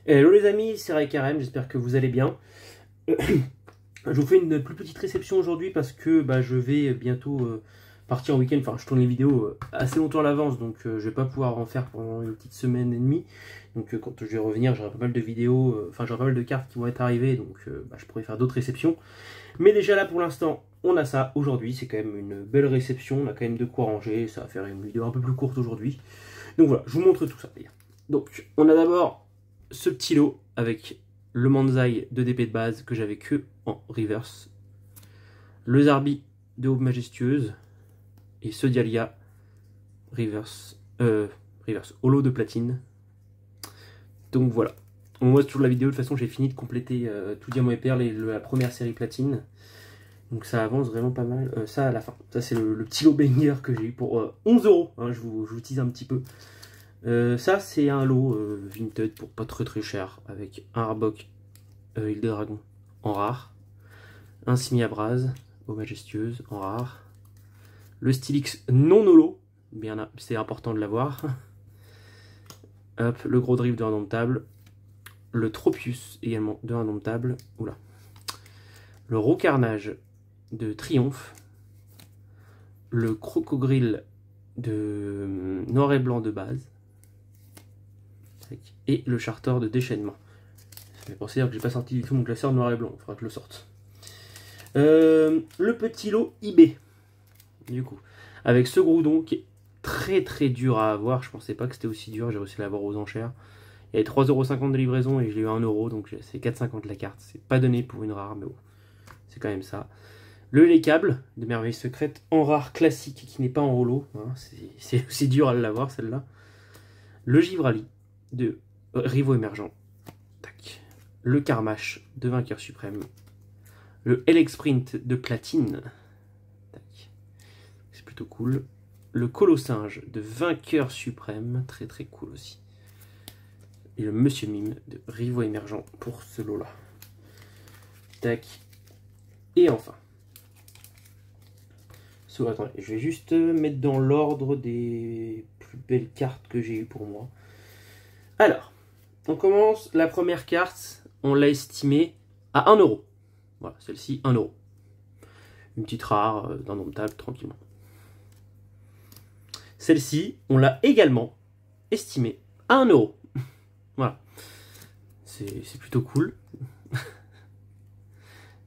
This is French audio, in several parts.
Hello les amis, c'est Ray Carême, j'espère que vous allez bien. Je vous fais une plus petite réception aujourd'hui parce que je vais bientôt partir en week-end. Enfin, je tourne les vidéos assez longtemps à l'avance, donc je vais pas pouvoir en faire pendant une petite semaine et demie. Donc quand je vais revenir, j'aurai pas mal de vidéos, enfin j'aurai pas mal de cartes qui vont être arrivées, donc je pourrai faire d'autres réceptions. Mais déjà là pour l'instant, on a ça aujourd'hui, c'est quand même une belle réception, on a quand même de quoi ranger, ça va faire une vidéo un peu plus courte aujourd'hui. Donc voilà, je vous montre tout ça d'ailleurs. Donc on a d'abord ce petit lot avec le Manzai de DP de base que j'avais que en reverse, le Zarbi de Aube Majestueuse et ce Dialga reverse holo de platine. Donc voilà. Moi sur la vidéo de toute façon j'ai fini de compléter tout Diamant et Perle et la première série platine. Donc ça avance vraiment pas mal. Ça à la fin. Ça c'est le petit lot banger que j'ai eu pour 11 €. Hein, je vous tease un petit peu. Ça c'est un lot Vinted pour pas très cher avec un Arbok Île des Dragons en rare, un Simiabraz Eau Majestueuse en rare, le Stylix non holo, bien c'est important de l'avoir. Hop, le gros drift de Indomptable, le Tropius également de Indomptable, oula, le Rocarnage de Triomphe, le Crocogrill de Noir et Blanc de base, et le Charter de Déchaînement. Ça fait penser que j'ai pas sorti du tout mon classeur Noir et Blanc, il faudra que je le sorte. Le petit lot eBay, du coup, avec ce Groudon qui est très dur à avoir. Je pensais pas que c'était aussi dur, j'ai réussi à l'avoir aux enchères. Il y avait 3,50 € de livraison et je l'ai eu à 1 €, donc c'est 4,50 € la carte. C'est pas donné pour une rare, mais bon, c'est quand même ça. Le Les Câbles de Merveille Secrète en rare classique qui n'est pas en holo, hein, c'est aussi dur à l'avoir celle-là. Le Givrali de Rivaux Émergent. Tac. Le Karmash de Vainqueur Suprême. Le L-Sprint de Platine. C'est plutôt cool. Le Colossinge de Vainqueur Suprême. Très cool aussi. Et le Monsieur Mime de Rivaux Émergent pour ce lot-là. Tac. Et enfin. Attendez, je vais juste mettre dans l'ordre des plus belles cartes que j'ai eues pour moi. Alors, on commence. La première carte, on l'a estimée à 1 €. Voilà, celle-ci, 1 €. Une petite rare d'Indomptable, tranquillement. Celle-ci, on l'a également estimée à 1 €. Voilà. C'est plutôt cool.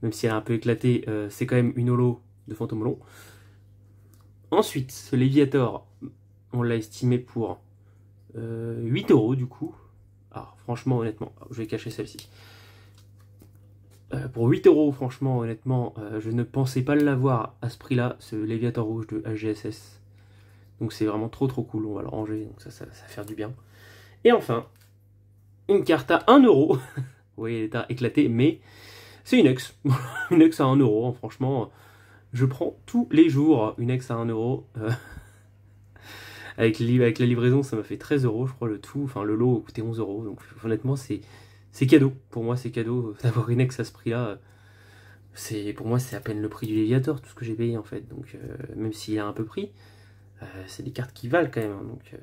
Même si elle est un peu éclatée, c'est quand même une holo de Fantomolon. Ensuite, ce Léviator, on l'a estimé pour 8 € du coup. Alors, franchement, honnêtement, je vais cacher celle-ci. Pour 8 €, franchement, honnêtement, je ne pensais pas l'avoir à ce prix-là, ce Léviator rouge de HGSS. Donc c'est vraiment trop cool, on va le ranger, donc ça va faire du bien. Et enfin, une carte à 1 €. Vous voyez, elle est éclatée, mais c'est une ex. Une ex à 1 €, hein, franchement, je prends tous les jours une ex à 1 €. Avec la livraison, ça m'a fait 13 €, je crois, le tout. Enfin, le lot coûtait 11 €, donc honnêtement, c'est cadeau. Pour moi, c'est cadeau d'avoir une ex à ce prix-là. Pour moi, c'est à peine le prix du Léviator, tout ce que j'ai payé, en fait. Donc, même s'il a un peu pris, c'est des cartes qui valent quand même. Hein, donc,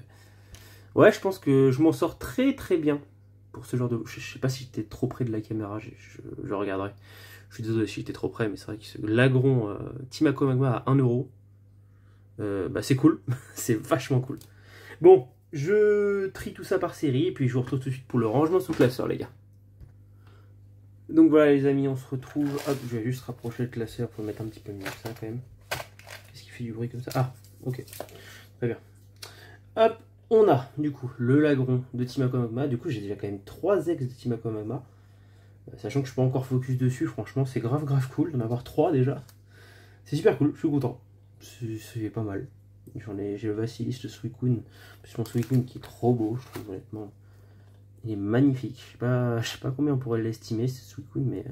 ouais, je pense que je m'en sors très bien pour ce genre de... Je sais pas si j'étais trop près de la caméra, je regarderai. Je suis désolé si j'étais trop près, mais c'est vrai que ce Lagron Timaco Magma à 1 €, c'est cool. C'est vachement cool. Bon, je trie tout ça par série, et puis je vous retrouve tout de suite pour le rangement sous classeur, les gars. Donc voilà les amis, on se retrouve... Hop, je vais juste rapprocher le classeur pour mettre un petit peu mieux que ça quand même. Qu'est-ce qui fait du bruit comme ça? Ah, ok. Très bien. Hop, on a du coup le Lagron de Timaco Magma. Du coup, j'ai déjà quand même 3 ex de Timaco Magma. Sachant que je suis pas encore focus dessus, franchement, c'est grave cool d'en avoir 3 déjà. C'est super cool, je suis content. C'est pas mal. J'ai le Vassilis, le Suicune. Plus mon Suicune qui est trop beau, je trouve honnêtement. Il est magnifique. Je sais pas combien on pourrait l'estimer, ce Suicune, mais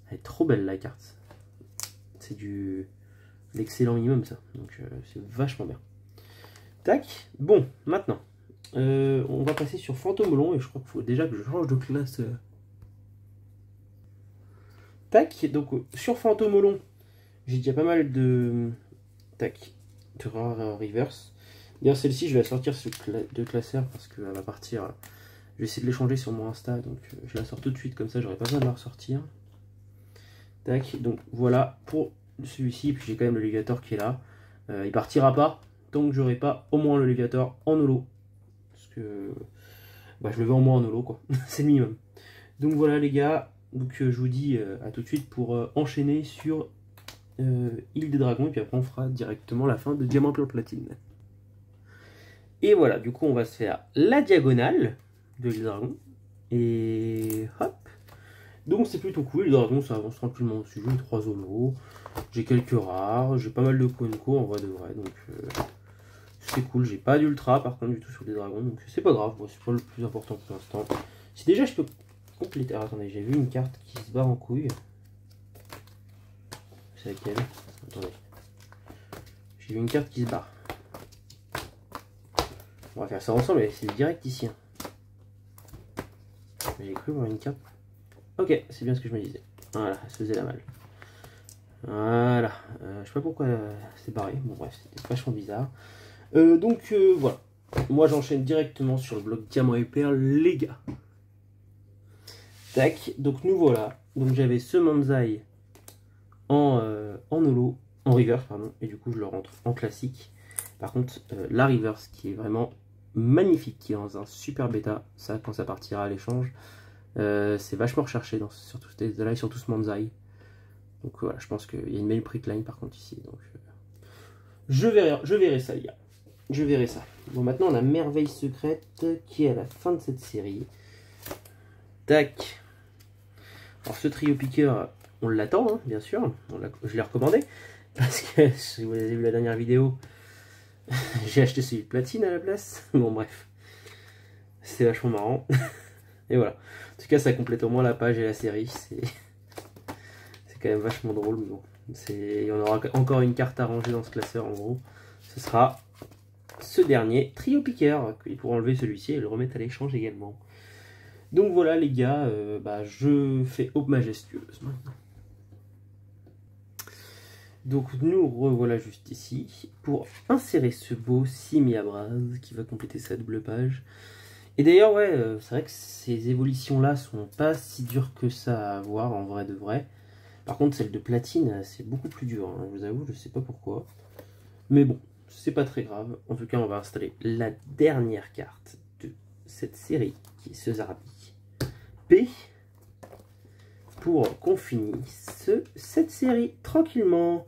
elle est trop belle la carte. C'est l'excellent minimum ça. Donc c'est vachement bien. Tac. Bon, maintenant. On va passer sur Fantomolon et je crois qu'il faut déjà que je change de classe. Tac. Donc sur Fantomolon, j'ai déjà pas mal de... Tac. De rares reverse. D'ailleurs celle-ci je vais la sortir de classeur parce qu'elle va partir Je vais essayer de l'échanger sur mon Insta, donc je la sors tout de suite, comme ça j'aurai pas besoin de la ressortir. Tac, donc voilà pour celui-ci, puis j'ai quand même le Léviator qui est là. Il partira pas tant que j'aurai pas au moins le Léviator en holo. Parce que bah, je le veux au moins en holo, quoi. C'est le minimum. Donc voilà les gars, donc je vous dis à tout de suite pour enchaîner sur Île des Dragons, et puis après on fera directement la fin de Diamant Pure Platine. Et voilà, du coup on va se faire la diagonale de l'Île des Dragons. Et hop. Donc c'est plutôt cool, les dragons ça avance tranquillement dessus, j'ai 3 holos, j'ai quelques rares, j'ai pas mal de Kuenko en vrai de vrai, donc c'est cool, j'ai pas d'ultra par contre du tout sur les dragons, donc c'est pas grave, c'est pas le plus important pour l'instant. Si déjà je peux compléter, alors, attendez, j'ai vu une carte qui se barre en couille, c'est laquelle? Attendez, j'ai vu une carte qui se barre. On va faire ça ensemble, c'est direct ici. Hein. J'ai cru voir une carte. Ok, c'est bien ce que je me disais. Voilà, elle se faisait la malle. Voilà. Je sais pas pourquoi c'est barré. Bon bref, c'était vachement bizarre. Donc voilà. Moi j'enchaîne directement sur le bloc Diamant et Perle, les gars. Tac. Donc nous voilà. Donc j'avais ce Manzai en holo, en reverse, pardon. Et du coup je le rentre en classique. Par contre, la reverse qui est vraiment magnifique, qui est dans un super bêta. Ça, quand ça partira à l'échange. C'est vachement recherché sur tous ces là et sur tout ce Manzai. Donc voilà, je pense qu'il y a une belle prickline par contre ici. Donc je verrai ça les gars. Je verrai ça. Bon maintenant on a Merveille Secrète qui est à la fin de cette série. Tac. Alors ce trio piqueur, on l'attend hein, bien sûr. Je l'ai recommandé. Parce que si vous avez vu la dernière vidéo, j'ai acheté celui de platine à la place. Bon bref. C'est vachement marrant. Et voilà. En tout cas, ça complète au moins la page et la série. C'est quand même vachement drôle. Mais bon. Il y en aura encore une carte à ranger dans ce classeur en gros. Ce sera ce dernier trio piqueur. Il pourra enlever celui-ci et le remettre à l'échange également. Donc voilà les gars, je fais Aube Majestueuse maintenant. Donc nous revoilà juste ici pour insérer ce beau Simiabras qui va compléter sa double page. Et d'ailleurs, ouais, c'est vrai que ces évolutions-là sont pas si dures que ça à avoir en vrai de vrai. Par contre, celle de platine, c'est beaucoup plus dur, hein, je vous avoue, je sais pas pourquoi. Mais bon, c'est pas très grave. En tout cas, on va installer la dernière carte de cette série, qui est ce Zarbi P, pour qu'on finisse cette série tranquillement.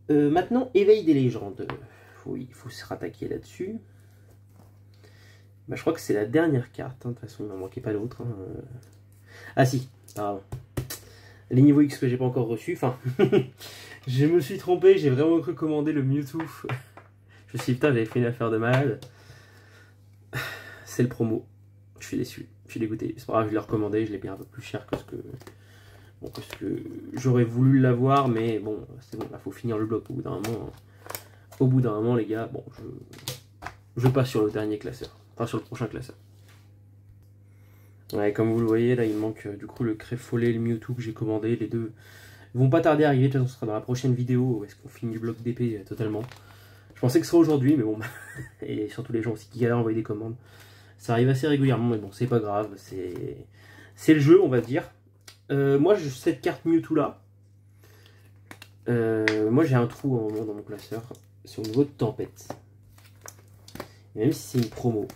Maintenant, Éveil des légendes. Oui, il faut se rattaquer là-dessus. Bah, je crois que c'est la dernière carte, hein. De toute façon il n'en manquait pas d'autres. Hein. Ah si, pardon. Les niveaux X que j'ai pas encore reçus, enfin, je me suis trompé, j'ai vraiment cru commander le Mewtwo. Je me suis dit putain, j'avais fait une affaire de malade. C'est le promo, je suis déçu, je suis dégoûté. C'est pas grave, je l'ai recommandé, je l'ai payé un peu plus cher que ce que... Bon, parce que j'aurais voulu l'avoir, mais bon, c'est bon, il faut finir le bloc au bout d'un moment. Hein. Au bout d'un moment les gars, bon, je passe sur le dernier classeur. Enfin, sur le prochain classeur. Ouais, comme vous le voyez, là, il manque du coup le Créfollet et le Mewtwo que j'ai commandé. Les deux vont pas tarder à arriver. De toute façon, ce sera dans la prochaine vidéo où est-ce qu'on finit le bloc d'épée totalement. Je pensais que ce serait aujourd'hui, mais bon. Et surtout les gens aussi qui galèrent à envoyer des commandes. Ça arrive assez régulièrement, mais bon, c'est pas grave. C'est le jeu, on va dire. Moi, cette carte Mewtwo là. Moi, j'ai un trou à un moment dans mon classeur. C'est au niveau de Tempête. Et même si c'est une promo,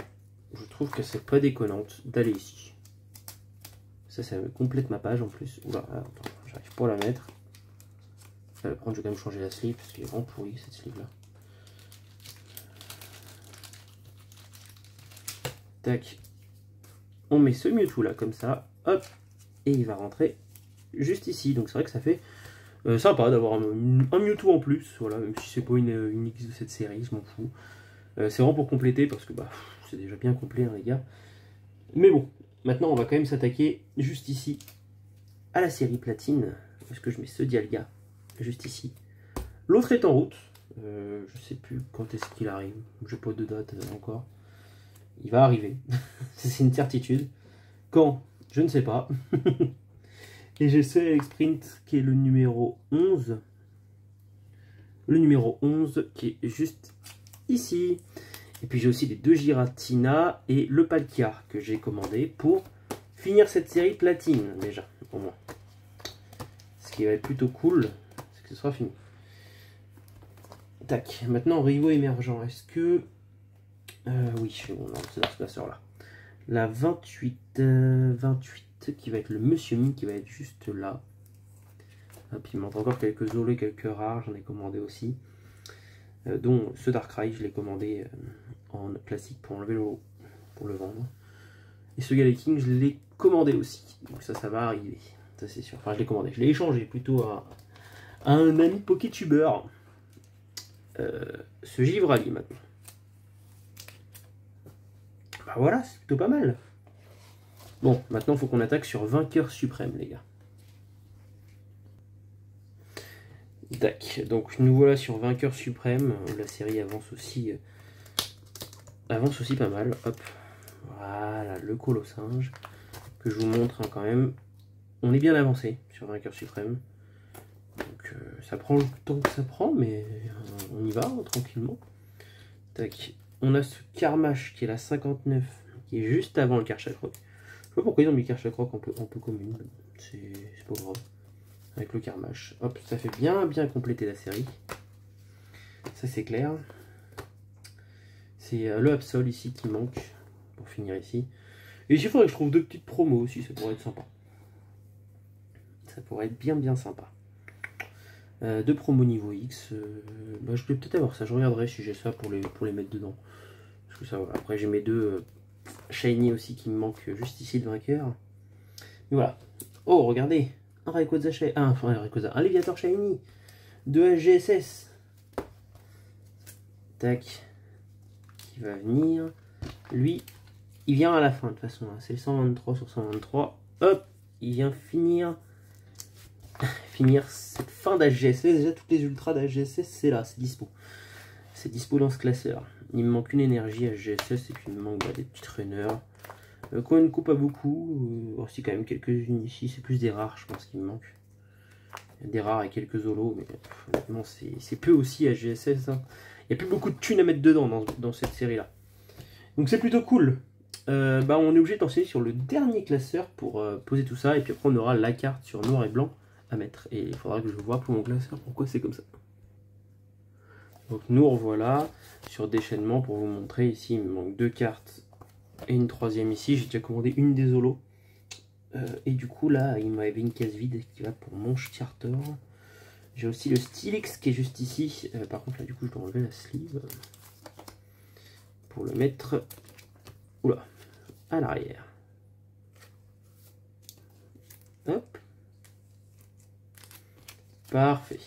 je trouve que c'est pas déconnante d'aller ici. Ça me complète ma page en plus. Oula, attends, j'arrive pas à la mettre. Par contre, je vais quand même changer la sleeve parce qu'elle est vraiment pourrie cette sleeve là. Tac. On met ce Mewtwo là comme ça. Hop. Et il va rentrer juste ici. Donc c'est vrai que ça fait sympa d'avoir un Mewtwo en plus. Voilà, même si c'est pas une X de cette série, je m'en fous. C'est vraiment pour compléter parce que bah c'est déjà bien complet hein, les gars. Mais bon, maintenant on va quand même s'attaquer juste ici à la série platine. Parce que je mets ce Dialga juste ici. L'autre est en route. Je sais plus quand est-ce qu'il arrive. Je n'ai pas de date encore. Il va arriver. C'est une certitude. Quand? Je ne sais pas. Et j'ai ce Alex Sprint qui est le numéro 11. Le numéro 11 qui est juste ici. Et puis j'ai aussi les 2 Giratina et le Palkia que j'ai commandé pour finir cette série platine déjà, au moins. Ce qui va être plutôt cool, c'est que ce sera fini. Tac, maintenant Rivo émergent, est-ce que... oui, je suis bon, c'est dans ce classeur-là. La 28 qui va être le Monsieur Mime qui va être juste là. Et puis il manque encore quelques Zolo et quelques rares, j'en ai commandé aussi. Dont ce Darkrai, je l'ai commandé en classique pour enlever le lot, pour le vendre. Et ce Galaking, je l'ai commandé aussi. Donc ça va arriver, ça c'est sûr. Enfin, je l'ai commandé, je l'ai échangé plutôt à un ami Pokétuber. Ce Givrali maintenant. Bah voilà, c'est plutôt pas mal. Bon, maintenant il faut qu'on attaque sur Vainqueur Suprême, les gars. Tac, donc nous voilà sur Vainqueur Suprême. La série avance aussi pas mal. Hop, voilà, le Colossinge que je vous montre hein, quand même. On est bien avancé sur Vainqueur Suprême. Donc ça prend le temps que ça prend, mais on y va hein, tranquillement. Tac, on a ce Karmash qui est la 59, qui est juste avant le Karchakroc. Je sais pas pourquoi ils ont mis Karchakroc en peu commune, c'est pas grave. Avec le Karmash. Hop, ça fait bien compléter la série. Ça c'est clair. C'est le Absol ici qui manque pour finir ici. Et il faudrait que je trouve 2 petites promos aussi, ça pourrait être sympa. Ça pourrait être bien sympa. 2 promos niveau X. Bah, je vais peut-être avoir ça, je regarderai si j'ai ça pour les mettre dedans. Parce que ça, après j'ai mes 2 Shiny aussi qui me manquent juste ici de vainqueur. Mais voilà. Oh, regardez! Un Rayquaza Shiny, un Léviator Shiny de SGSS. Tac. Qui va venir. Lui, il vient à la fin de toute façon. Hein. C'est 123 sur 123. Hop, il vient finir cette fin d'HGSS. Déjà, toutes les ultras d'HGSS, c'est là, c'est dispo. C'est dispo dans ce classeur. Il me manque une énergie HGSS et puis il me manque des petites runners. Koenko pas beaucoup, aussi quand même quelques-unes ici, c'est plus des rares je pense qu'il me manque. Il y a des rares et quelques Zolos, mais honnêtement c'est peu aussi à GSS. Hein. Il n'y a plus beaucoup de thunes à mettre dedans dans cette série là. Donc c'est plutôt cool. Bah, on est obligé de penser sur le dernier classeur pour poser tout ça, et puis après on aura la carte sur noir et blanc à mettre. Et il faudra que je vois pour mon classeur pourquoi c'est comme ça. Donc nous revoilà sur déchaînement pour vous montrer. Ici il me manque 2 cartes. Et une 3e ici, j'ai déjà commandé une des Zolos. Et du coup là, il m'avait une case vide qui va pour mon Starter. J'ai aussi le Stylix qui est juste ici. Par contre là du coup je dois enlever la sleeve. Pour le mettre oula, à l'arrière. Hop. Parfait.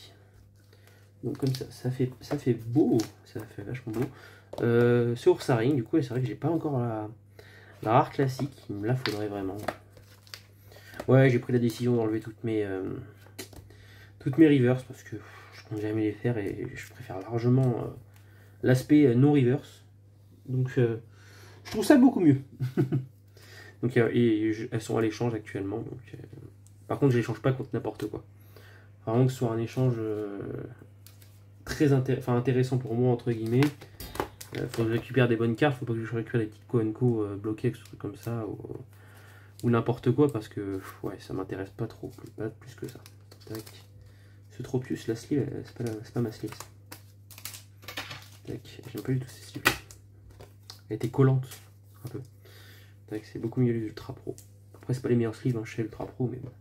Donc comme ça fait beau. Ça fait vachement beau. Sur Ursaring, du coup c'est vrai que j'ai pas encore la rare classique, il me la faudrait vraiment. Ouais, j'ai pris la décision d'enlever toutes mes reverse parce que je compte jamais les faire et je préfère largement l'aspect non reverse. Donc je trouve ça beaucoup mieux. Donc elles sont à l'échange actuellement. Donc, par contre, je les change pas contre n'importe quoi. Vraiment que ce soit un échange très intéressant pour moi entre guillemets. Faut que je récupère des bonnes cartes, faut pas que je récupère des petites Koenko bloquées, des trucs comme ça, ou n'importe quoi, parce que ouais, ça m'intéresse pas trop, pas plus que ça. Tac. Ce Tropius, la sleeve, c'est pas ma sleeve. Tac, j'aime pas du tout ces sleeves. Elle était collante, un peu. Tac, c'est beaucoup mieux les Ultra Pro. Après, c'est pas les meilleurs sleeves hein, chez Ultra Pro, mais bon.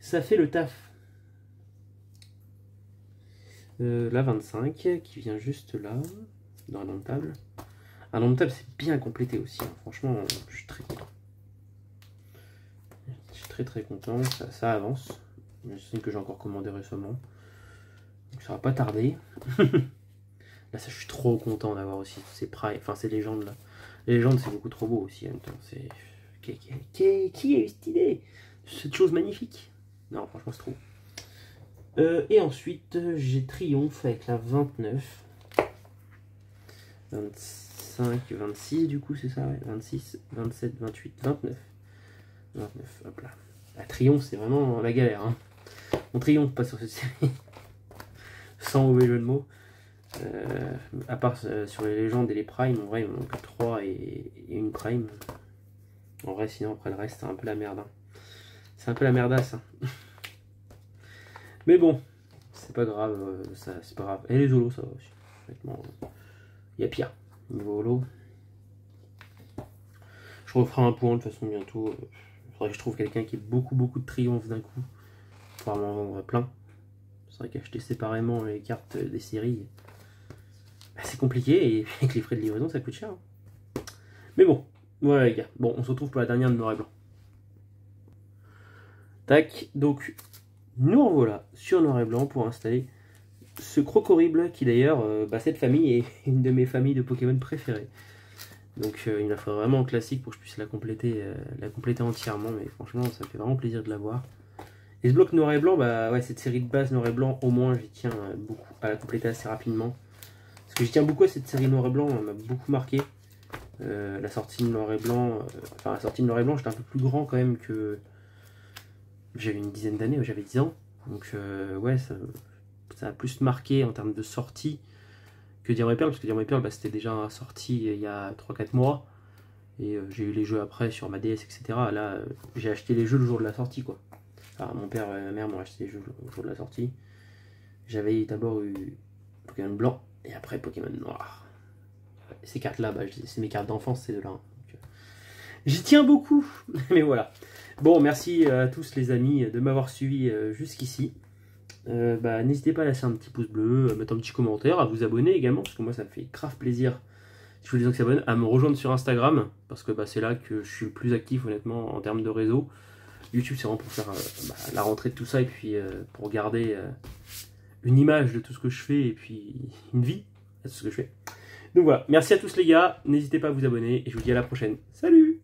Ça fait le taf. La 25, qui vient juste là. Dans un table. Un nom de table, c'est bien complété aussi. Hein. Franchement, je suis très content. Je suis très content. Ça avance. Je sais que j'ai encore commandé récemment. Donc ça va pas tarder. Là, ça, je suis trop content d'avoir aussi ces primes. Enfin, ces légendes là. Les légendes, c'est beaucoup trop beau aussi en même temps. C'est... Qui a eu cette idée? Cette chose magnifique. Non, franchement, c'est trop. Et ensuite, j'ai Triomphe avec la 29. 25, 26 du coup c'est ça, ouais. 26, 27, 28, 29. 29, hop là. La Triomphe c'est vraiment la galère. Hein. On triomphe pas sur cette série. Sans mauvais jeu de mots. À part sur les légendes et les primes, en vrai, il me manque 3 et une prime. En vrai, sinon, après le reste, c'est un peu la merde. Hein. C'est un peu la merdasse. Hein. Mais bon, c'est pas grave. C'est pas grave. Et les holos, ça va aussi. Honnêtement, il y a pire. Niveau holo. Je referai un point de toute façon bientôt. Il faudrait que je trouve quelqu'un qui ait beaucoup de triomphes d'un coup. Pour m'en vendre plein. C'est vrai qu'acheter séparément les cartes des séries, bah, c'est compliqué et avec les frais de livraison, ça coûte cher. Hein. Mais bon, voilà les gars. Bon, on se retrouve pour la dernière de noir et blanc. Tac, donc nous revoilà sur noir et blanc pour installer ce croc horrible qui d'ailleurs, cette famille est une de mes familles de Pokémon préférées. Donc il me la faudrait vraiment en classique pour que je puisse la compléter entièrement, mais franchement ça me fait vraiment plaisir de la voir. Et ce bloc noir et blanc, bah ouais, cette série de base noir et blanc, au moins j'y tiens beaucoup à la compléter assez rapidement. Parce que j'y tiens beaucoup à cette série noir et blanc, elle m'a beaucoup marqué. La sortie de noir et blanc, la sortie de noir et blanc, j'étais un peu plus grand quand même que. J'avais une dizaine d'années, j'avais 10 ans. Donc ouais, ça a plus marqué en termes de sortie que Diamant et Perle, parce que Diamant et Perle, c'était déjà sorti il y a 3-4 mois. Et j'ai eu les jeux après sur ma DS, etc. Là, j'ai acheté les jeux le jour de la sortie, quoi. Alors, mon père et ma mère m'ont acheté les jeux le jour de la sortie. J'avais d'abord eu Pokémon blanc et après Pokémon noir. Ces cartes-là, c'est mes cartes d'enfance, ces deux-là. Hein. J'y tiens beaucoup, mais voilà. Bon, merci à tous les amis de m'avoir suivi jusqu'ici. N'hésitez pas à lâcher un petit pouce bleu, à mettre un petit commentaire, à vous abonner également, parce que moi ça me fait grave plaisir, si vous les gens qui s'abonnent, à me rejoindre sur Instagram, parce que c'est là que je suis le plus actif honnêtement en termes de réseau. YouTube c'est vraiment pour faire la rentrée de tout ça, et puis pour garder une image de tout ce que je fais, et puis une vie à tout ce que je fais. Donc voilà, merci à tous les gars, n'hésitez pas à vous abonner, et je vous dis à la prochaine. Salut!